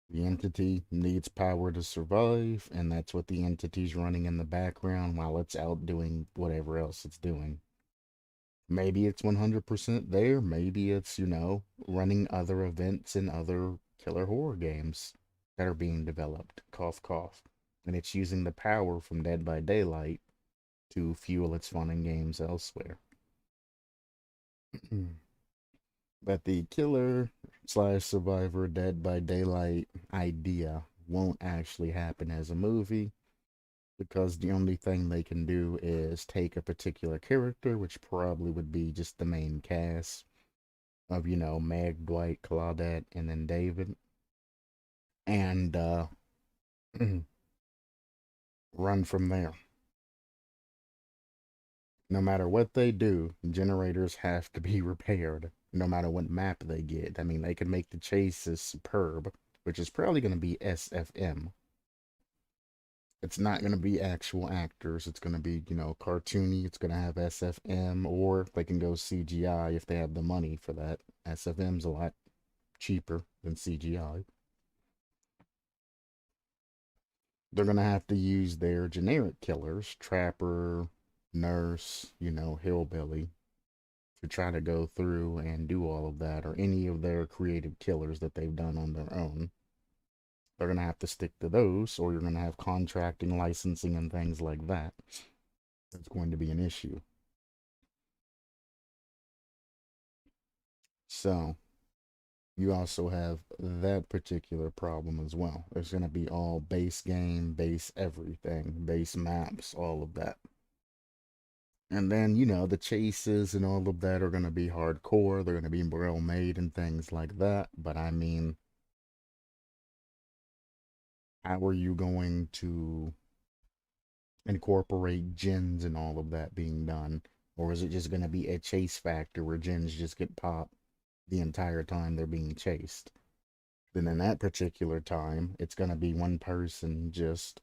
The entity needs power to survive, and that's what the entity's running in the background while it's out doing whatever else it's doing. Maybe it's 100% there. Maybe it's, running other events in other killer horror games that are being developed. Cough, cough. And it's using the power from Dead by Daylight to fuel its fun and games elsewhere. But the killer slash survivor Dead by Daylight idea won't actually happen as a movie because the only thing they can do is take a particular character, which probably would be just the main cast of, Meg, Dwight, Claudette, and then David, and run from there. No matter what they do, generators have to be repaired, no matter what map they get. I mean, they can make the chases superb, which is probably going to be SFM. It's not going to be actual actors. It's going to be, cartoony. It's going to have SFM, or they can go CGI if they have the money for that. SFM's a lot cheaper than CGI. They're going to have to use their generic killers, Trapper, Nurse, Hillbilly, to try to go through and do all of that, or any of their creative killers that they've done on their own. They're going to have to stick to those, or you're going to have contracting, licensing, and things like that. That's going to be an issue. So, you also have that particular problem as well. There's going to be all base game, base everything, base maps, all of that. And then, the chases and all of that are going to be hardcore. They're going to be well made and things like that. But I mean, how are you going to incorporate gens and all of that being done? Or is it just going to be a chase factor where gens just get popped the entire time they're being chased? Then in that particular time, it's going to be one person just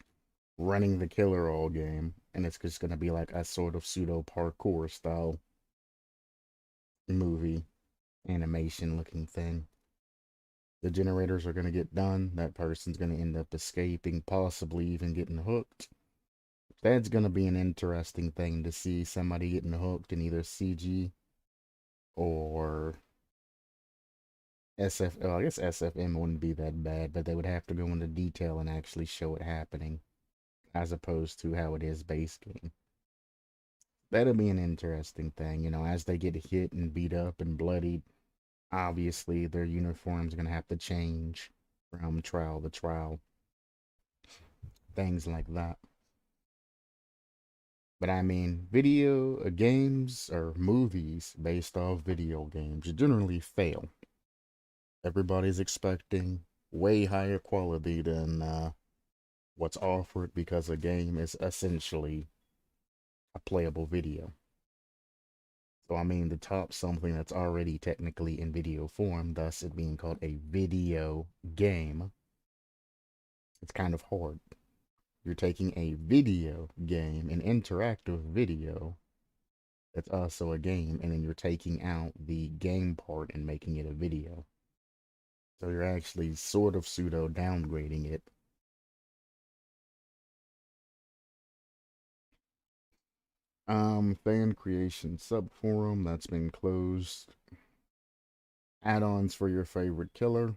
running the killer all game. And it's just going to be like a sort of pseudo parkour style movie animation looking thing. The generators are going to get done. That person's going to end up escaping, possibly even getting hooked. That's going to be an interesting thing to see somebody getting hooked in either CG or SF. Oh, I guess SFM wouldn't be that bad, but they would have to go into detail and actually show it happening as opposed to how it is base game. That'll be an interesting thing, as they get hit and beat up and bloodied. Obviously, their uniform's going to have to change from trial to trial, things like that. But I mean, video games or movies based off video games generally fail. Everybody's expecting way higher quality than what's offered because a game is essentially a playable video. So, I mean, to top something that's already technically in video form, thus it being called a video game, it's kind of hard. You're taking a video game, an interactive video, that's also a game, and then you're taking out the game part and making it a video. So you're actually sort of pseudo downgrading it. Fan creation subforum that's been closed. Add-ons for your favorite killer.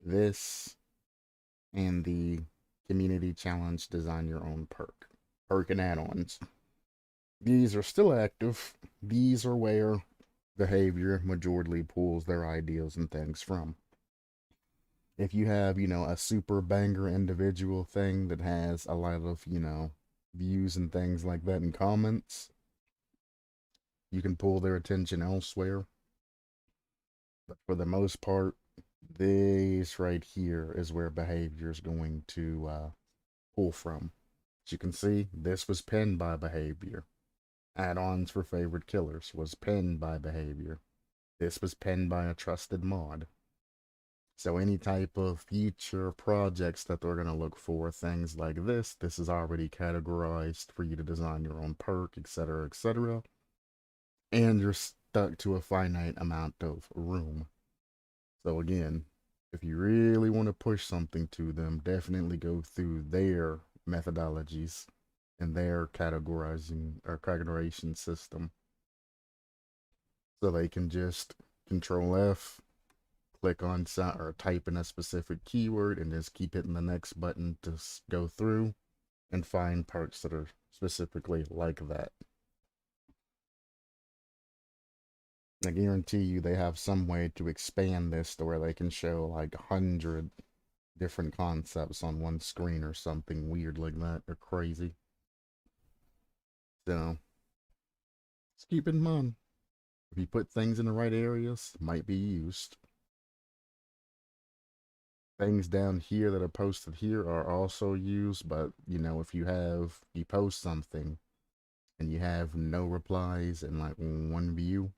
This and the community challenge design your own perk. Perk and add-ons. These are still active. These are where behavior majorly pulls their ideas and things from. If you have, a super banger individual thing that has a lot of, views and things like that in comments, you can pull their attention elsewhere. But for the most part, this right here is where behavior is going to pull from. As you can see, this was pinned by behavior. Add-ons for favorite killers was pinned by behavior. This was pinned by a trusted mod. So any type of future projects that they're going to look for, things like this is already categorized for you to design your own perk, etc., etc. And you're stuck to a finite amount of room. So again, if you really want to push something to them, definitely go through their methodologies and their categorization system. So they can just Control F, click on or type in a specific keyword and just keep hitting the next button to go through and find parts that are specifically like that. I guarantee you they have some way to expand this to where they can show like 100 different concepts on one screen or something weird like that, or crazy. So just keep in mind, if you put things in the right areas, might be used. Things down here that are posted here are also used, but if you post something and you have no replies and like one view,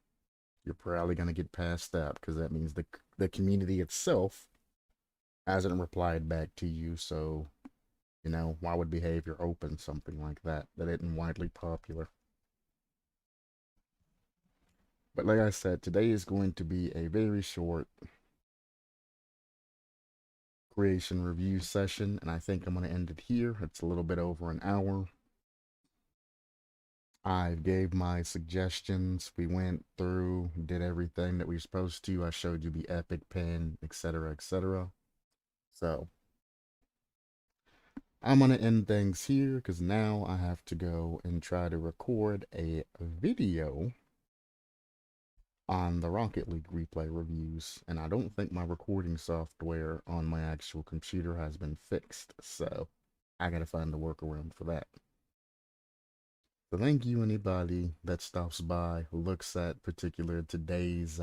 you're probably going to get passed up because that means the community itself hasn't replied back to you. So, why would behavior open something like that isn't widely popular? But like I said, today is going to be a very short creation review session, and I think I'm going to end it here. It's a little bit over an hour. I gave my suggestions. We went through, did everything that we were supposed to. I showed you the epic pin, etc., etc. So I'm going to end things here because now I have to go and try to record a video on the Rocket League replay reviews. And I don't think my recording software on my actual computer has been fixed. So I got to find a workaround for that. So thank you anybody that stops by, looks at particular today's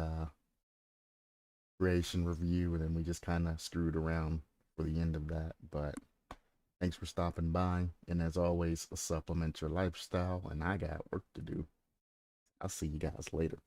creation review, and then we just kind of screwed around for the end of that. But thanks for stopping by, and as always, supplement your lifestyle, and I got work to do. I'll see you guys later.